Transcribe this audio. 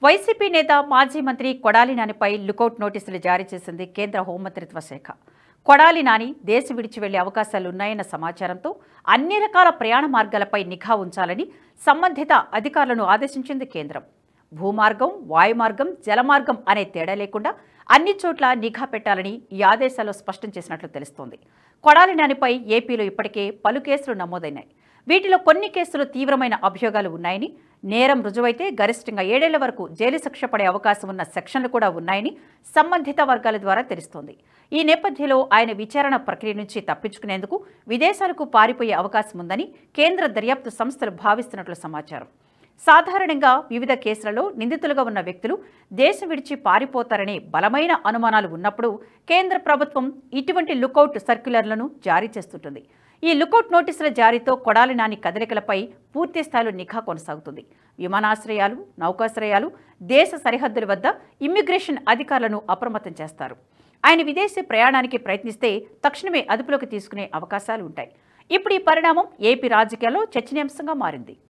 YCP నేత మాజీ మంత్రి కొడాలి నానిపై లుకౌట్ నోటీసులు జారీ చేసింది కేంద్ర హోంమంత్రిత్వ శాఖ. కొడాలి నాని దేశం విడిచి వెళ్లే అవకాశాలున్నాయన్న సమాచారంతో అన్ని రకాల ప్రయాణ మార్గాలపై నిఘా ఉంచాలని సంబంధిత అధికారులను ఆదేశించింది కేంద్రం. భూమార్గం, వాయుమార్గం, జలమార్గం అనే తేడా లేకుండా అన్ని చోట్ల నిఘా పెట్టాలని ఈ ఆదేశాల్లో స్పష్టం చేసినట్లు తెలుస్తోంది. కొడాలి నానిపై ఏపీలో ఇప్పటికే పలు కేసులు నమోదైనాయి. వీటిలో కొన్ని కేసులు తీవ్రమైన అభియోగాలు ఉన్నాయని, నేరం రుజువైతే గరిష్టంగా 7 ఏళ్ల వరకు జైలు శిక్ష పడే అవకాశం ఉన్న సెక్షన్లు కూడా ఉన్నాయని సంబంధిత వర్గాల ద్వారా తెలుస్తోంది. ఈ నేపథ్యంలో ఆయన విచారణ ప్రక్రియ నుంచి తప్పించుకునేందుకు విదేశాలకు పారిపోయే అవకాశం ఉందని కేంద్ర దర్యాప్తు సంస్థలు భావిస్తున్నట్లు సమాచారం. సాధారణంగా వివిధ కేసులలో నిందితులుగా ఉన్న వ్యక్తులు దేశం విడిచి పారిపోతారనే బలమైన అనుమానాలు ఉన్నప్పుడు కేంద్ర ప్రభుత్వం ఇటువంటి లుకౌట్ సర్క్యులర్లను జారీ చేస్తుంటుంది. ఈ లుకౌట్ నోటీసుల జారీతో కొడాలి నాని కదలికలపై పూర్తి స్థాయిలో నిఘా కొనసాగుతుంది. విమానాశ్రయాలు, నౌకాశ్రయాలు, దేశ సరిహద్దుల వద్ద ఇమ్మిగ్రేషన్ అధికారులను అప్రమత్తం చేస్తారు. ఆయన విదేశీ ప్రయాణానికి ప్రయత్నిస్తే తక్షణమే అదుపులోకి తీసుకునే అవకాశాలు ఉంటాయి. ఇప్పుడు ఈ పరిణామం ఏపీ రాజకీయాల్లో చర్చనీయాంశంగా మారింది.